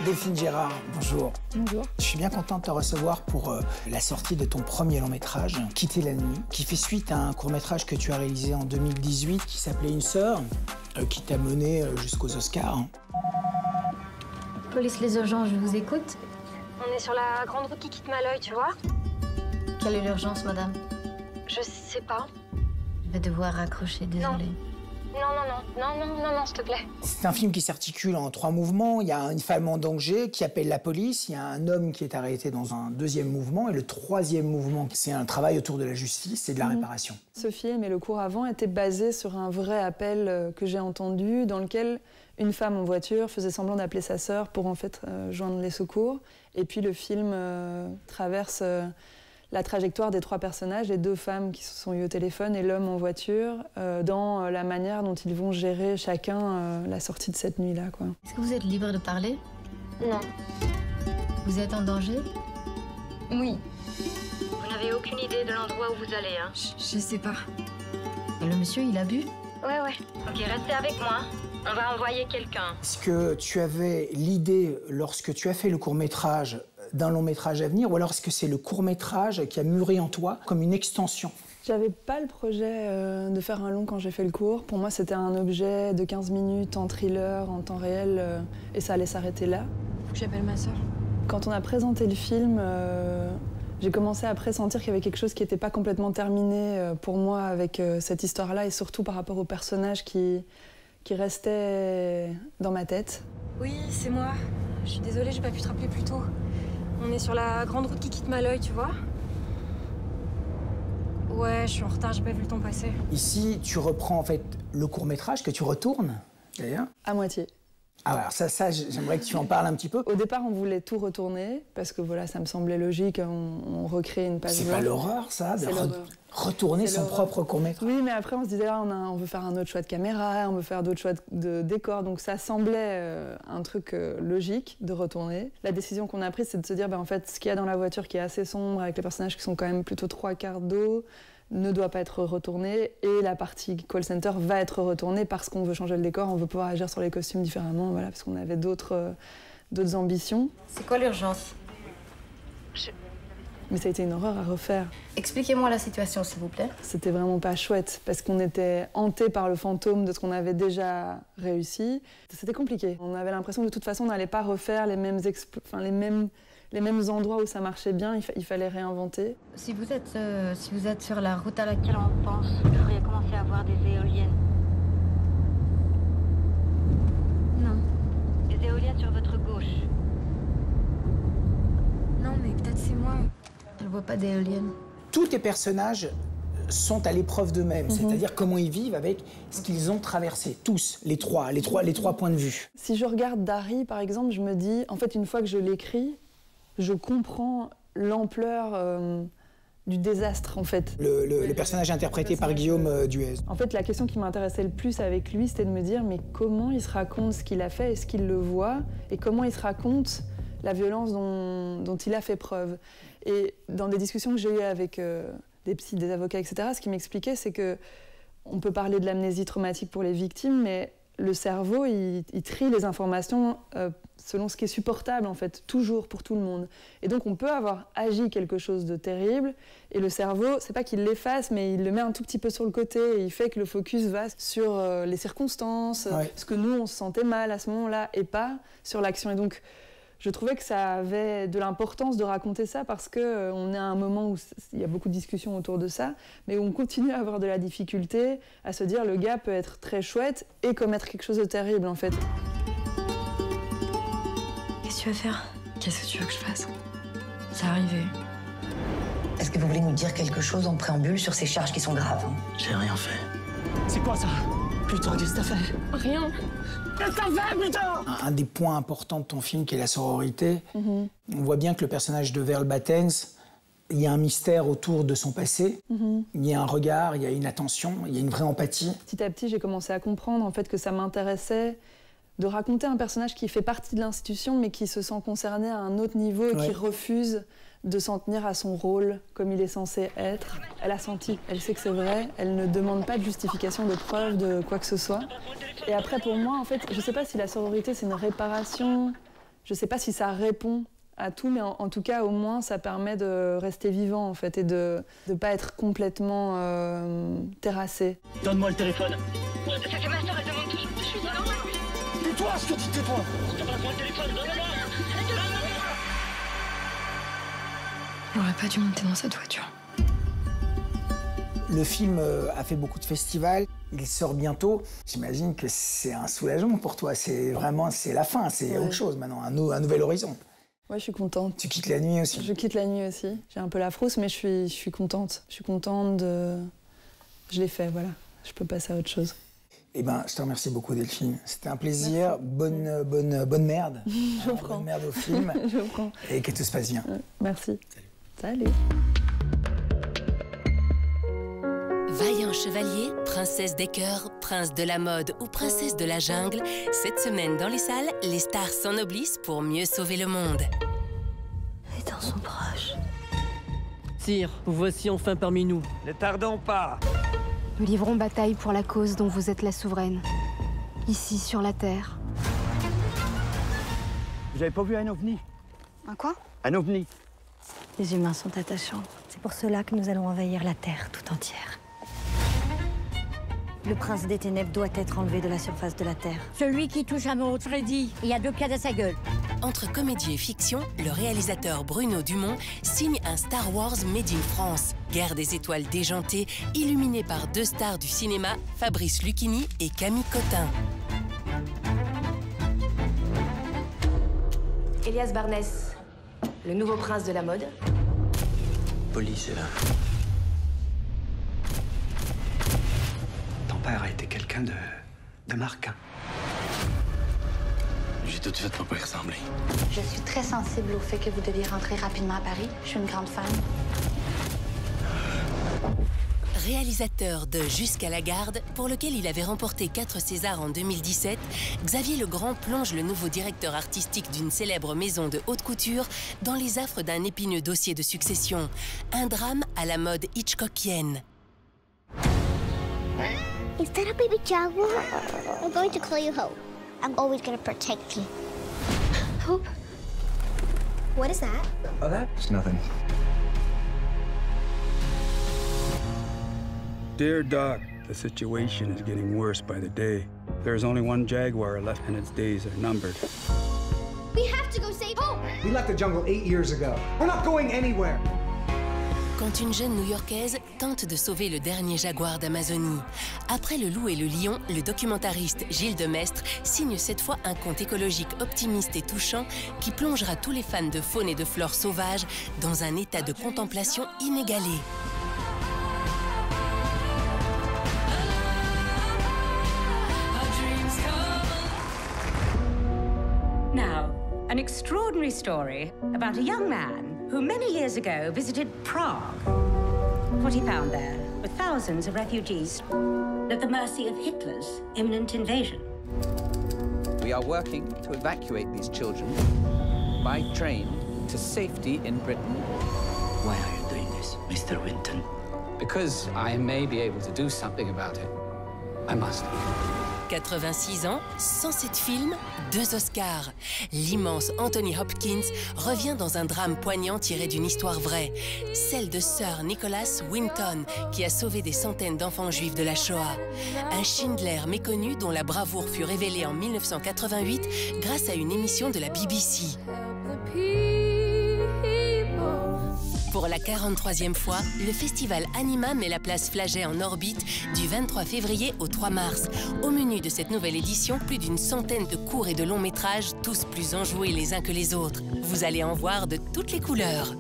Delphine Gérard, bonjour. Bonjour. Je suis bien content de te recevoir pour la sortie de ton premier long métrage, Quitter la nuit, qui fait suite à un court métrage que tu as réalisé en 2018 qui s'appelait Une sœur, qui t'a mené jusqu'aux Oscars. Police les urgences, je vous écoute. On est sur la grande route qui quitte Malloy, tu vois? Quelle est l'urgence, madame? Je sais pas. Je vais devoir raccrocher, désolée. Non, s'il te plaît. C'est un film qui s'articule en 3 mouvements. Il y a une femme en danger qui appelle la police, il y a un homme qui est arrêté dans un 2e mouvement, et le 3e mouvement, c'est un travail autour de la justice et de la réparation. Ce film et le cours avant étaient basés sur un vrai appel que j'ai entendu, dans lequel une femme en voiture faisait semblant d'appeler sa sœur pour en fait joindre les secours. Et puis le film traverse la trajectoire des 3 personnages, les 2 femmes qui se sont eues au téléphone et l'homme en voiture, dans la manière dont ils vont gérer chacun la sortie de cette nuit-là, quoi. Est-ce que vous êtes libre de parler? Non. Vous êtes en danger? Oui. Vous n'avez aucune idée de l'endroit où vous allez, hein? Je sais pas. Et le monsieur, il a bu? Ouais. Ok, restez avec moi. On va envoyer quelqu'un. Est-ce que tu avais l'idée, lorsque tu as fait le court-métrage, d'un long-métrage à venir, ou alors est-ce que c'est le court-métrage qui a mûri en toi comme une extension? J'avais pas le projet de faire un long quand j'ai fait le cours. Pour moi, c'était un objet de 15 minutes en thriller, en temps réel, et ça allait s'arrêter là. Faut que j'appelle ma sœur. Quand on a présenté le film, j'ai commencé à pressentir qu'il y avait quelque chose qui n'était pas complètement terminé pour moi avec cette histoire-là, et surtout par rapport au personnage qui restait dans ma tête. Oui, c'est moi. Je suis désolée, j'ai pas pu te rappeler plus tôt. On est sur la grande route qui quitte Malloy, tu vois? Ouais, je suis en retard, j'ai pas vu le temps passer. Ici, tu reprends en fait le court-métrage que tu retournes, d'ailleurs. À moitié. Ah, alors ça, j'aimerais que tu en parles un petit peu. Au départ, on voulait tout retourner, parce que voilà, ça me semblait logique, on recrée une page C'est blanche. pas l'horreur, ça, de C'est l'horreur. retourner son propre court-métrage? Oui, mais après, on se disait, on veut faire un autre choix de caméra, on veut faire d'autres choix de décor, donc ça semblait un truc logique de retourner. La décision qu'on a prise, c'est de se dire, en fait, ce qu'il y a dans la voiture qui est assez sombre, avec les personnages qui sont quand même plutôt 3/4 d'eau, ne doit pas être retourné, et la partie call center va être retournée parce qu'on veut changer le décor, on veut pouvoir agir sur les costumes différemment, voilà, parce qu'on avait d'autres ambitions. C'est quoi l'urgence? Mais ça a été une horreur à refaire. Expliquez-moi la situation, s'il vous plaît. C'était vraiment pas chouette, parce qu'on était hantés par le fantôme de ce qu'on avait déjà réussi. C'était compliqué. On avait l'impression que de toute façon, on n'allait pas refaire les mêmes endroits où ça marchait bien, il fallait réinventer. Si vous êtes sur la route à laquelle on pense, vous devriez commencer à voir des éoliennes. Non. Des éoliennes sur votre gauche. Non, mais peut-être c'est moi. Je ne vois pas d'éoliennes. Tous tes personnages sont à l'épreuve d'eux-mêmes, c'est-à-dire comment ils vivent avec ce qu'ils ont traversé, tous, les trois points de vue. Si je regarde Dari, par exemple, je me dis, en fait, une fois que je l'écris, je comprends l'ampleur du désastre, en fait. Le personnage interprété par Guillaume Duez. En fait, la question qui m'intéressait le plus avec lui, c'était de me dire, mais comment il se raconte ce qu'il a fait, est-ce qu'il le voit, et comment il se raconte la violence dont il a fait preuve. Et dans des discussions que j'ai eues avec des psys, des avocats, etc., ce qui m'expliquait, c'est que on peut parler de l'amnésie traumatique pour les victimes, mais le cerveau, il trie les informations selon ce qui est supportable, en fait, toujours, pour tout le monde. Et donc, on peut avoir agi quelque chose de terrible, et le cerveau, c'est pas qu'il l'efface, mais il le met un tout petit peu sur le côté, et il fait que le focus va sur les circonstances, ce que nous, on se sentait mal à ce moment-là, et pas sur l'action. Et donc, je trouvais que ça avait de l'importance de raconter ça parce qu'on est à un moment où il y a beaucoup de discussions autour de ça, mais où on continue à avoir de la difficulté à se dire le gars peut être très chouette et commettre quelque chose de terrible, en fait. Qu'est-ce que tu veux faire? Qu'est-ce que tu veux que je fasse? C'est arrivé. Est-ce que vous voulez nous dire quelque chose en préambule sur ces charges qui sont graves? J'ai rien fait. C'est quoi ça? Putain, qu'est-ce que t'as fait? Rien. Qu'est-ce que t'as fait, putain? Un des points importants de ton film, qui est la sororité, on voit bien que le personnage de Verl Battens, il y a un mystère autour de son passé, il y a un regard, il y a une attention, il y a une vraie empathie. Petit à petit, j'ai commencé à comprendre en fait, que ça m'intéressait de raconter un personnage qui fait partie de l'institution, mais qui se sent concerné à un autre niveau et qui refuse de s'en tenir à son rôle comme il est censé être. Elle a senti, elle sait que c'est vrai, elle ne demande pas de justification, de preuve, de quoi que ce soit. Et après, pour moi, en fait, je sais pas si la sororité, c'est une réparation Je ne sais pas si ça répond à tout, mais en tout cas, au moins, ça permet de rester vivant, en fait, et de ne pas être complètement terrassé. Donne-moi le téléphone. C'est ma soeur, elle demande toujours. Je suis normale. Tais-toi, je te dis tais-toi. Donne-moi le téléphone, donne-moi. On n'aurait pas dû monter dans cette voiture. Le film a fait beaucoup de festivals, il sort bientôt. J'imagine que c'est un soulagement pour toi, c'est la fin, c'est autre chose maintenant, un nouvel horizon. Ouais, je suis contente. Tu quittes la nuit aussi? Je quitte la nuit aussi. J'ai un peu la frousse, mais je suis contente. Je suis contente de... Je l'ai fait, voilà. Je peux passer à autre chose. Eh ben, je te remercie beaucoup, Delphine. C'était un plaisir. Bonne merde. Je prends. Bonne merde au film. Je prends. Et que tout se passe bien. Merci. Salut. Vaillant chevalier, princesse des cœurs, prince de la mode ou princesse de la jungle, cette semaine dans les salles, les stars s'ennoblissent pour mieux sauver le monde. Les temps sont proches. Sire, vous voici enfin parmi nous. Ne tardons pas. Nous livrons bataille pour la cause dont vous êtes la souveraine. Ici, sur la Terre. Vous avez pas vu un ovni? Un quoi? Un ovni. Les humains sont attachants. C'est pour cela que nous allons envahir la Terre tout entière. Le prince des ténèbres doit être enlevé de la surface de la Terre. Celui qui touche à mon Freddy, il y a 2 pieds à sa gueule. Entre comédie et fiction, le réalisateur Bruno Dumont signe un Star Wars Made in France. Guerre des étoiles déjantées, illuminé par 2 stars du cinéma, Fabrice Lucchini et Camille Cotin. Elias Barnès, le nouveau prince de la mode. Police est là. Ton père a été quelqu'un de marquant. J'ai tout de suite pas ressemblé. Je suis très sensible au fait que vous deviez rentrer rapidement à Paris. Je suis une grande fan. Réalisateur de Jusqu'à la garde, pour lequel il avait remporté 4 Césars en 2017, Xavier Legrand plonge le nouveau directeur artistique d'une célèbre maison de haute couture dans les affres d'un épineux dossier de succession. Un drame à la mode hitchcockienne. Is that a baby jaguar? I'm going to call you Hope. I'm always going to protect you. Hope? What is that? Oh, that's nothing. Dear Doc, the situation is getting worse by the day. There's only one jaguar left and its days are numbered. We have to go save Hope! We left the jungle 8 years ago. We're not going anywhere. Quand une jeune New-Yorkaise tente de sauver le dernier jaguar d'Amazonie. Après Le Loup et le Lion, le documentariste Gilles Demestre signe cette fois un conte écologique optimiste et touchant qui plongera tous les fans de faune et de flore sauvages dans un état de contemplation inégalé. Now, an extraordinary story about a young man who many years ago visited Prague. What he found there were thousands of refugees at the mercy of Hitler's imminent invasion. We are working to evacuate these children by train to safety in Britain. Why are you doing this, Mr. Winton? Because I may be able to do something about it. I must. 86 ans, 107 films, 2 Oscars. L'immense Anthony Hopkins revient dans un drame poignant tiré d'une histoire vraie, celle de Sir Nicholas Winton, qui a sauvé des centaines d'enfants juifs de la Shoah. Un Schindler méconnu dont la bravoure fut révélée en 1988 grâce à une émission de la BBC. Pour la 43e fois, le festival Anima met la place Flagey en orbite du 23 février au 3 mars. Au menu de cette nouvelle édition, plus d'une centaine de courts et de longs métrages, tous plus enjoués les uns que les autres. Vous allez en voir de toutes les couleurs.